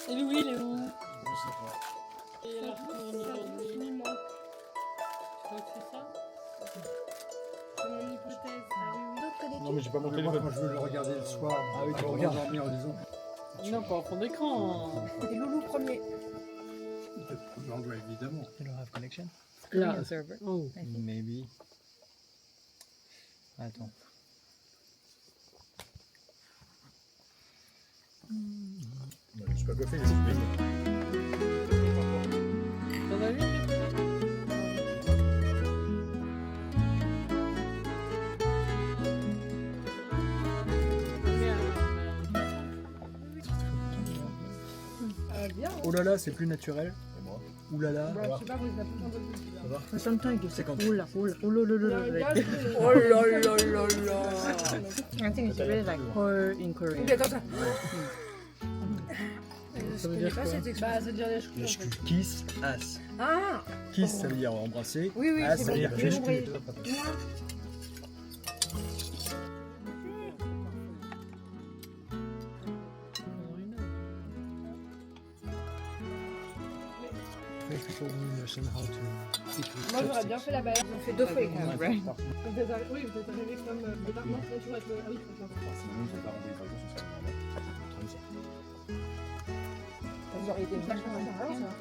Et Louis, il est où? Je sais pas. Et alors, on y va où? Tu crois que c'est ça? C'est mon hypothèse. Ah oui. Non, mais j'ai pas montré les Moi, photos. quand je veux le regarder le soir, Ah oui, tu avant de regardes. dormir en disant Non, pas en fond d'écran. Et Loulou premier. l'anglais évidemment. You don't have connection? Là. server. Oh. Maybe. Attends. Je suis pas coiffé, je suis baigné. Ça va vite, le Bien. Oh là là, c'est plus naturel. Et moi Ouh là là. Bah, je sais pas, vous êtes un peu un peu plus. Ça va? Sometimes you 50. Oula, oula, oula, oula, oula. Oh là là là là. I think it's really like horror in Korea. Attends, Ça veut dire quoi? cette expression. Bah, ça veut dire les cheveux. Les cheveux. Kiss, ass. Ah Kiss, ça veut dire embrasser. oui, oui, Ass, c'est ça veut bon. dire J'ai les compris. cheveux. Moi, j'aurais bien fait la balade. On fait deux fois quand même. Right. Vous êtes arrivé comme le département, toujours avec le. Ah oui, Vous auriez été vachement intéressant, ça.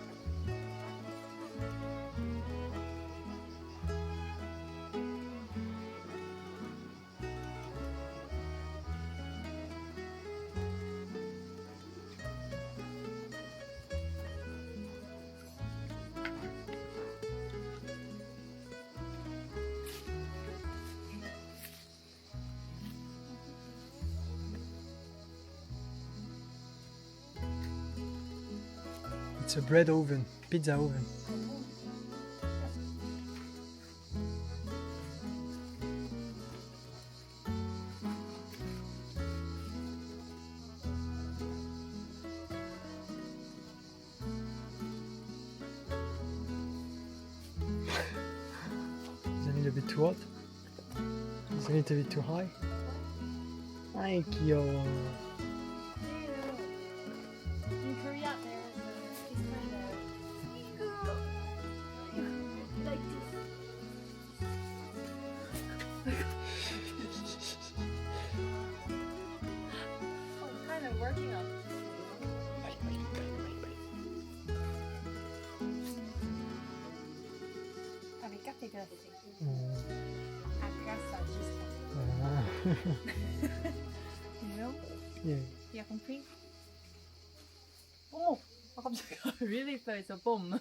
It's a bread oven, pizza oven. Isn't it a bit too hot? Isn't it a bit too high? Thank you. In Korea, there's this kind of like this. I'm kind of working on it. Avec carte et graphique. Après ça, juste. You know? Yeah. Tu as compris? Oh! I really thought it's a bomb.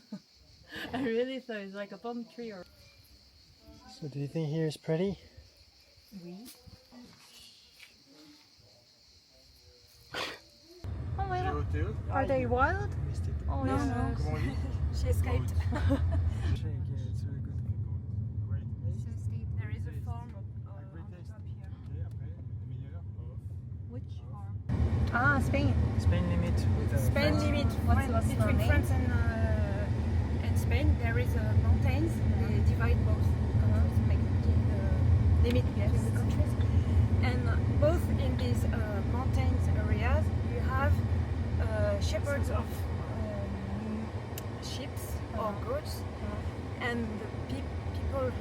I really thought it's like a bomb tree or. So do you think here is pretty? Oui. Oh my god. Are they wild? Missed it. Oh No, yeah. no. Comment on dit? She escaped. Shake, yeah, it's really good. So steep. There is a farm on top here. Which farm? Ah, Spain. Spain limit with Spain France. limit. What's the Between name? France and Spain, there is mountains. They divide both countries, make the limit between the countries. And both in these mountains areas, you have shepherds of sheep or goats, and the people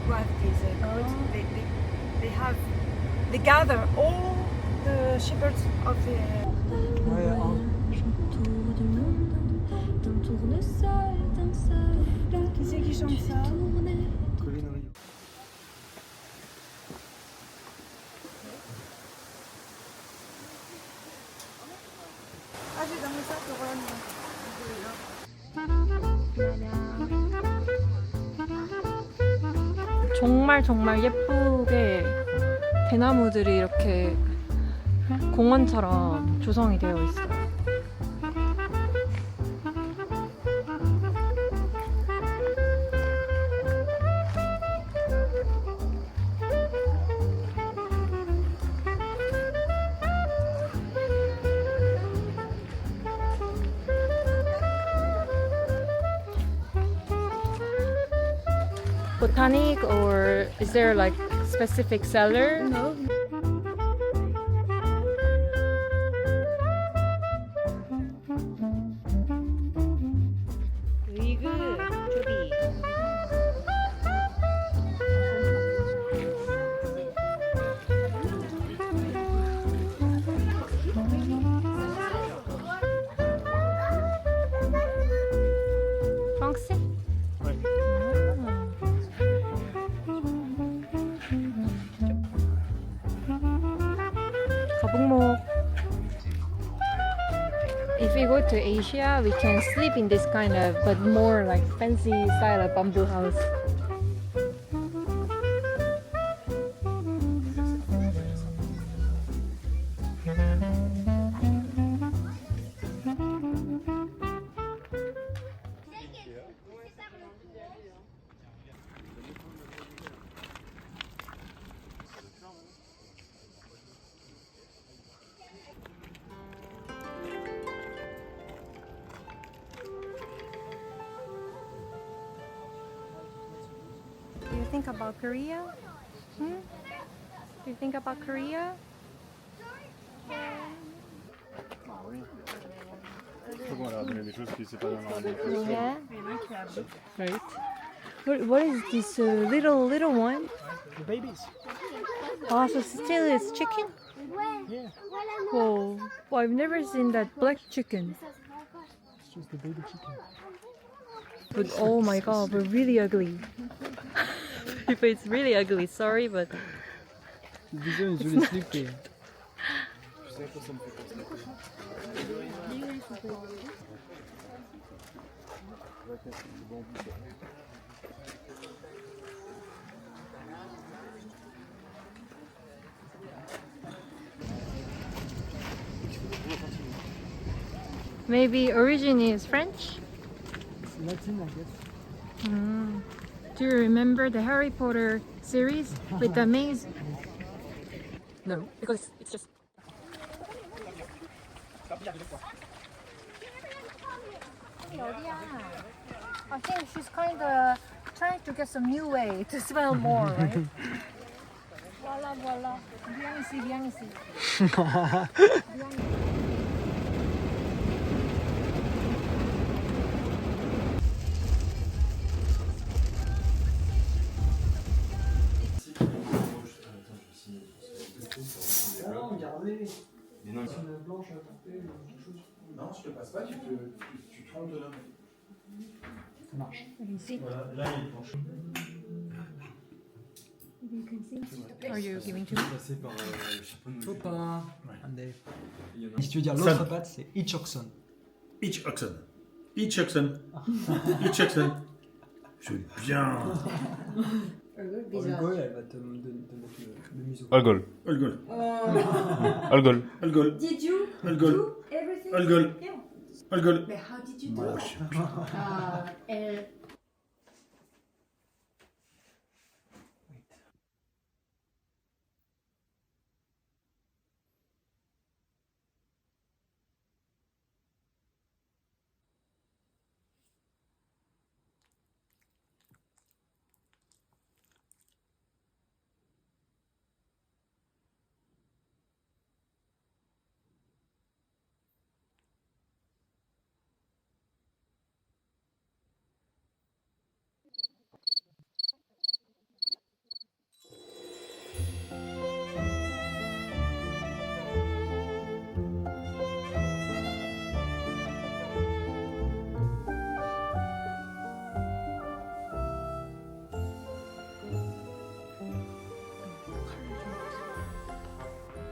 who have these goats, they gather all the shepherds of the. Ouais, Autour du monde, d'un tournesol, d'un seul. Qui c'est qui chante ça? Colin Rio. Ah, j'ai dormi ça pour 정말 정말 예쁘게 대나무들이 이렇게 공원처럼 조성이 되어 있어요. Botanic, or is there like specific seller? No. 거북목. If we go to Asia, we can sleep in this kind of, but more like fancy style of bamboo house. Do you think about Korea? Hmm? Do you think about Korea? Souvent, elle a donné des choses qui s'est pas dans leur année. Yeah. Right. What is this little one? The babies. Oh, so still it's chicken? Yeah. Whoa. Well, I've never seen that black chicken. It's just the baby chicken. But oh my god, we're really ugly. If it's really ugly, sorry, but This one is really sleepy. maybe origin is French? It's Latin, I guess. Do you remember the Harry Potter series with the maze? No, because it's just. I think she's kind of trying to get some new way to smell more, right? Voila, voila. Viens ici, viens ici. Ah, regardez. Mais non, C'est une blanche à porter, quelque chose. Non, je te passe pas, tu trompes de l'homme. Ça marche. Ici. Voilà, là il est penché. Are you giving to me? passé par le chapeau de Copain. Il y en a Et si tu veux dire Ça- l'autre patte, c'est Hitchcockson. Each oxen. Each oxen. Each oxen. Je vais bien. Olgol, elle va te mettre le museau. Algol. Olgol. Algol. Olgol. Did you Olgol. do everything? Olgol. Yeah. Olgol. But how did you do Voilà, it? je sais pas.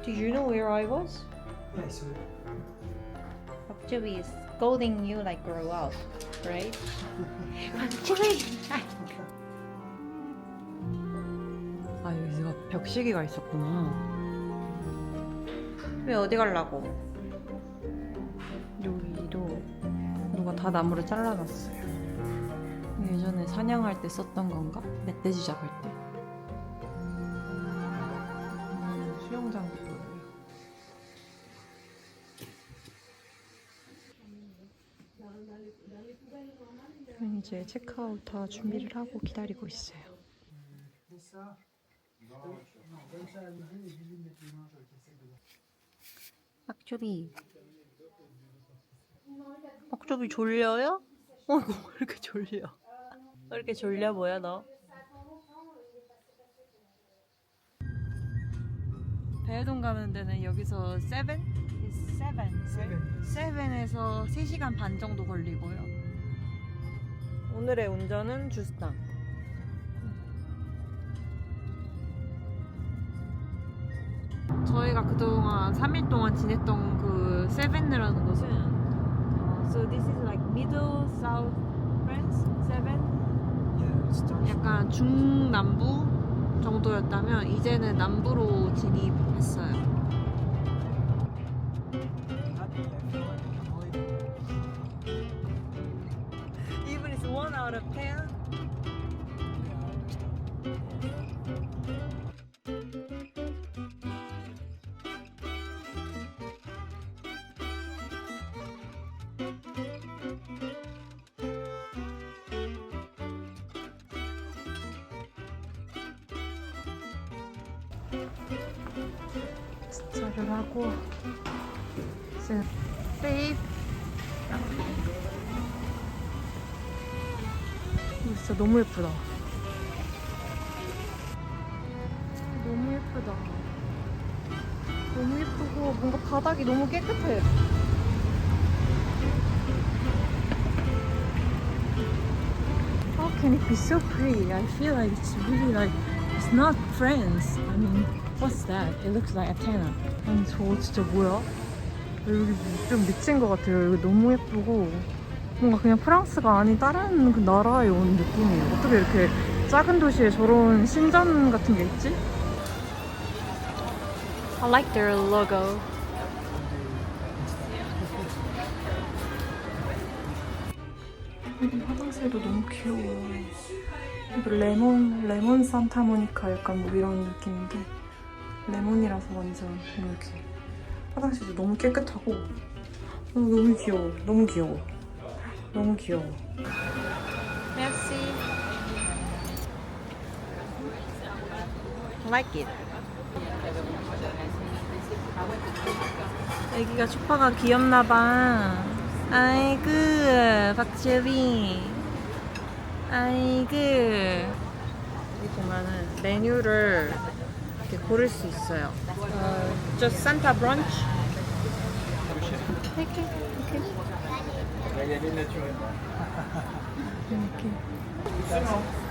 Did you know where I was? Yeah, so Actually, is scolding you like grow up, right? Actually. 아 여기가 벽시계가 있었구나. 왜 어디 가려고? 여기도 누가 다 나무를 잘라놨어요. 예전에 사냥할 때 썼던 건가? 멧돼지 잡을 때. 수영장도 보여요. 이제 체크아웃 다 준비를 하고 기다리고 있어요. 악조비 졸려요? 어이구 왜 이렇게 졸려? 왜 이렇게 졸려 보여 너? 배해동 가는 데는 여기서 7에서 3시간 반 정도 걸리고요. 오늘의 운전은 주스당. 저희가 그동안 3일 동안 지냈던 그 세븐이라는 곳은 so this is like middle south France seven 약간 중남부 정도였다면 이제는 남부로 진입했어요. Even it's 1 out of 10. 주차를 하고 세이프 진짜 너무 예쁘다. 너무 예쁘다. 너무 예쁘고 뭔가 바닥이 너무 깨끗해. How can it be so pretty? I feel like it's really like it's not France. I mean, what's that? It looks like antenna. 아니 저 진짜 뭐야? 여기 좀 미친 것 같아요. 여기 너무 예쁘고 뭔가 그냥 프랑스가 아닌 다른 그 나라에 온 느낌이에요. 어떻게 이렇게 작은 도시에 저런 신전 같은 게 있지? I like their logo. 여기 화장실도 너무 귀여워. 이거 레몬 산타모니카 약간 뭐 이런 느낌인데 레몬이라서 완전 이렇게 화장실도 너무 깨끗하고 너무 귀여워. 너무 귀여워. 너무 귀여워. Merci. Like it. 애기가 초파가 귀엽나봐. 아이고 박주빈. 아이고. 여기 보면은 메뉴를 이렇게 고를 수 있어요. Just Santa brunch. 이렇게.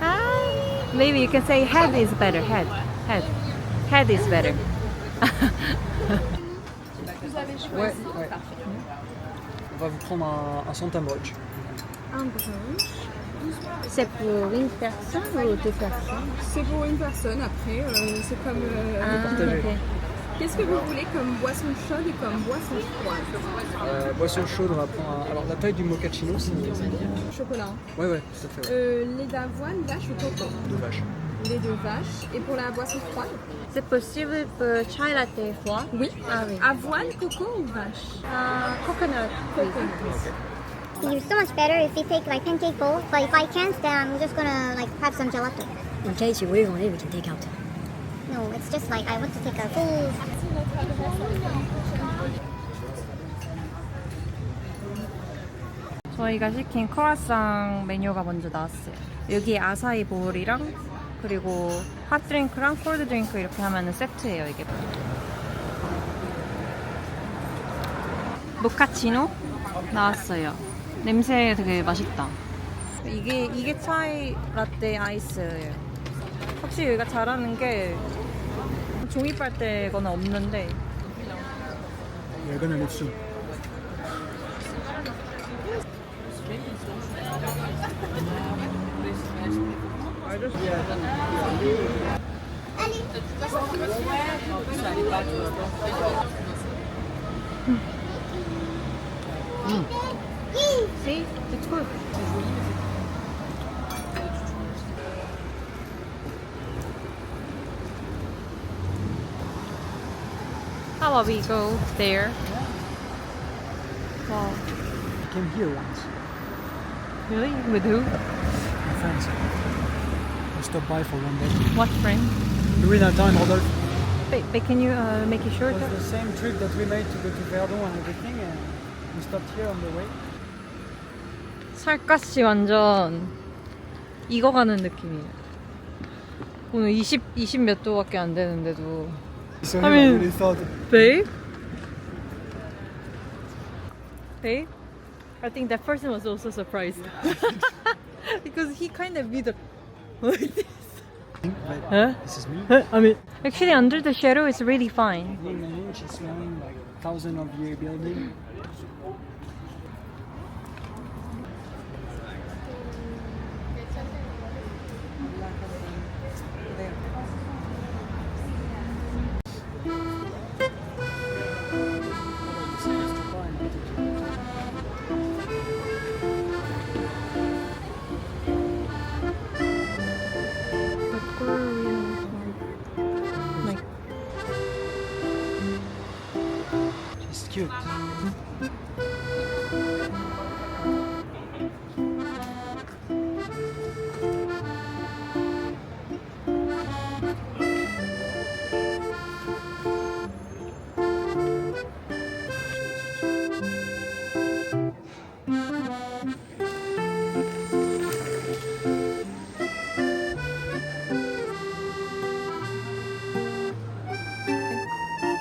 Hi. Maybe you can say head is better. Head is better. Ouais, ouais. On va vous prendre un Santa Brunch. Un brunch. C'est pour une personne ou deux personnes? C'est pour une personne après, c'est comme... Partagé. Qu'est-ce que vous voulez comme boisson chaude et comme boisson froide? Boisson chaude, on va prendre un... Alors la taille du mochaccino, c'est... Chocolat. Ouais, ouais, tout à fait. Ouais. Lait d'avoine, vache ou coco? De vache. Lait de vache. Et pour la boisson froide? C'est possible pour chai latte froid? Oui. Ah oui. Avoine, coco ou vache? Coconut. Coconut. It's so much better if we take like pancake bowl, but if I can't, then I'm just gonna like have some gelato. In case you really want it, we can take out. No, it's just like I want to take a full. 저희가 시킨 크루아상 메뉴가 먼저 나왔어요. 여기 아사히 볼이랑 그리고 핫드링크랑 콜드드링크 이렇게 하면 세트예요. 이게 모카치노 나왔어요. 냄새 되게 맛있다. 이게 차이 라떼 아이스예요. 확실히 여기가 잘하는 게 종이 빨대거나 없는데 You're gonna live soon. See? It's good. How about we go there? Wow. I came here once. Really? With who? My friends. I stopped by for one day. What friend? During that time, Rodolphe. But can you make it It shorter? was the same trip that we made to go to Verdun and everything, and we stopped here on the way. 살갗이 완전 익어가는 느낌이에요. 오늘 20 몇 도밖에 안 되는데도. So I mean- really thought Babe? Babe? I think that person was also surprised. Because he kind of did like this. Huh? This is me. I mean, Actually, under the shadow, it's really fine. She's smelling like thousands of year building. The Korean one. Like, she's cute.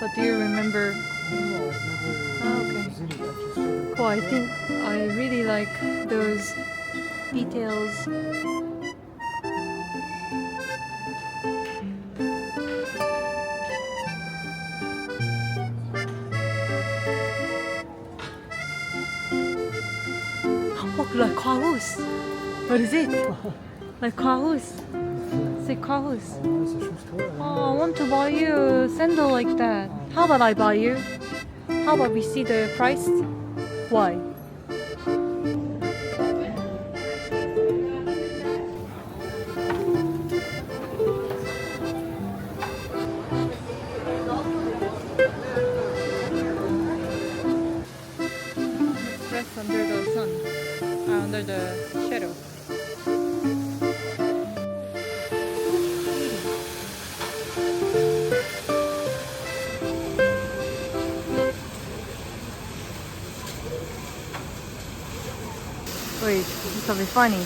but do you remember? Oh, okay. Cool. I think I really like those details. Oh, like Kaus. What is it? Like Kaus. Say Kaus. Oh, I want to buy you a sandal like that. How about I buy you? How about we see the price? Why? Rest under the sun, under the shadow. Wait, this will be funny.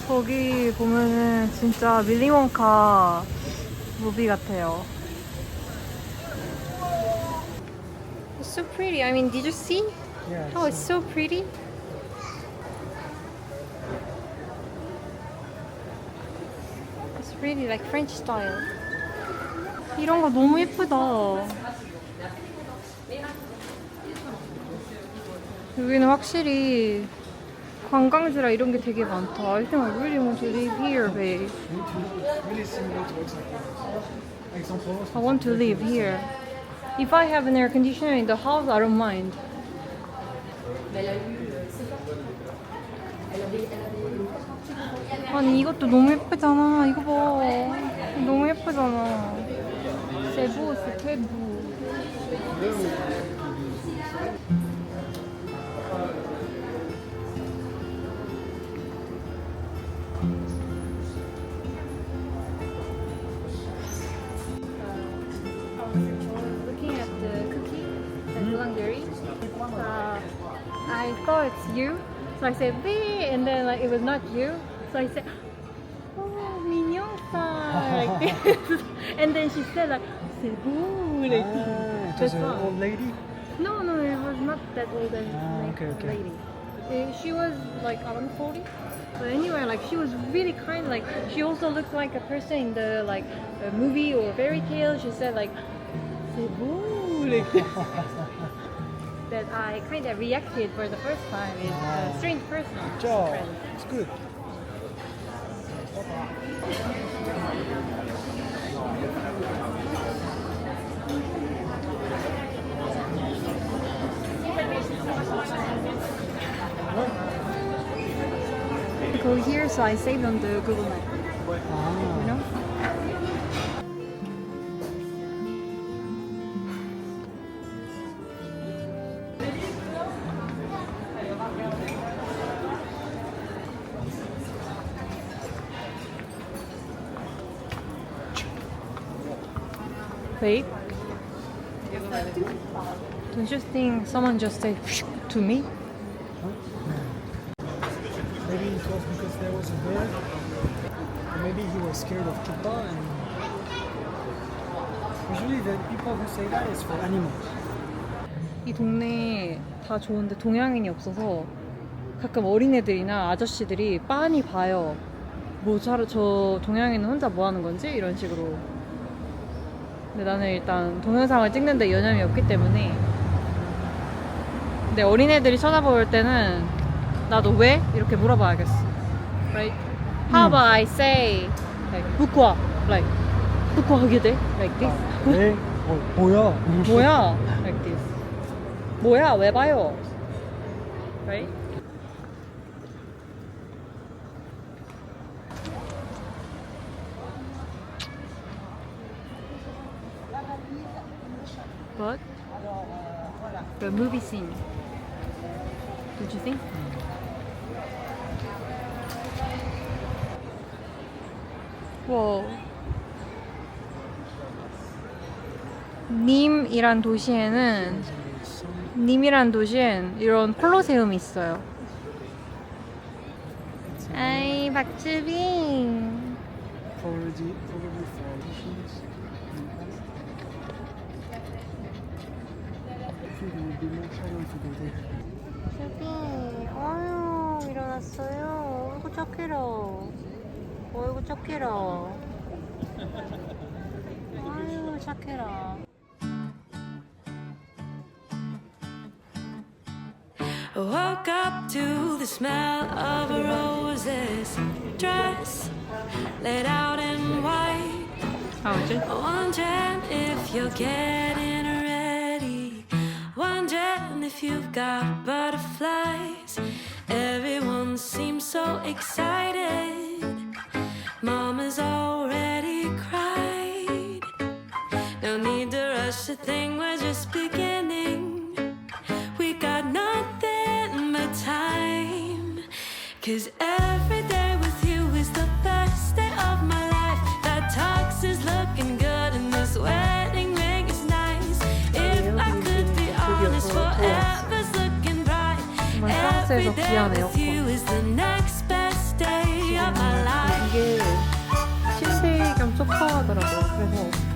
저기 보면은 진짜 윌리 원카 무비 같아요. It's so pretty. I mean, did you see Yeah. how it's so pretty? It's really like French style. 이런 거 너무 예쁘다. 여기는 확실히 관광지라 이런 게 되게 많다. I think I really want to live here, babe. Really similar to Aix-en-Provence. I want to live here. If I have an air conditioner in the house, I don't mind. 아니 이것도 너무 예쁘잖아. 이거 봐. 너무 예쁘잖아. 세부, 세부. Looking at the cookie and blackberry, I thought it's you, so I said "B," and then like it was not you, so I said, "Oh, mignon-san," like this, and then she said like "C'est beau," like It That's was an all. old lady. no, it was not that old okay. lady. She was like around 40. But anyway, like she was really kind. Like she also looked like a person in the like a movie or fairy tale. She said like, "C'est beau," like that. I kind of reacted for the first time. It's a strange person. job. friend. It's good. Go here, so I saved on the Google Map. You know. Wait. Don't you think someone just said to me? Maybe it was because there was a bird. Or maybe he was scared of Chupa. And usually the people who say that is for animals. 이 동네에 다 좋은데 동양인이 없어서 가끔 어린애들이나 아저씨들이 빤히 봐요. 뭐 저 동양인은 혼자 뭐 하는 건지 이런 식으로. 근데 나는 일단 동영상을 찍는데 여념이 없기 때문에. 근데 어린애들이 쳐다볼 때는 나도 왜? 이렇게 물어봐야겠어. Right? How about I say like pourquoi? Like pourquoi 하게 돼? Like this. 네? 뭐야? 뭐야? Like this. 뭐야? 왜 봐요? Right? But the movie scene. Did you think? 와. 님이란 도시엔 이런 콜로세움이 있어요. 아이 박주빈. Probably for auditions. I think there will be more channel to go there. 주빈, 아유 일어났어요. 어이구 착해라. 어이구 착해라. 아유 착해라. I woke up to the smell of a rose's dress laid out in white. 아우지? Wondering if you're getting ready. Wondering if you've got butterflies. Everyone seems so excited. Mama's already cried. No need to rush the thing, we're just beginning. We got nothing but time. 'Cause every day with you is the best day of my life. That tux is looking good and this wedding ring is nice. If I could be honest, forever's looking bright. Every day with you is the next best day of my life. 이게 침대 겸 소파더라고요. 그래서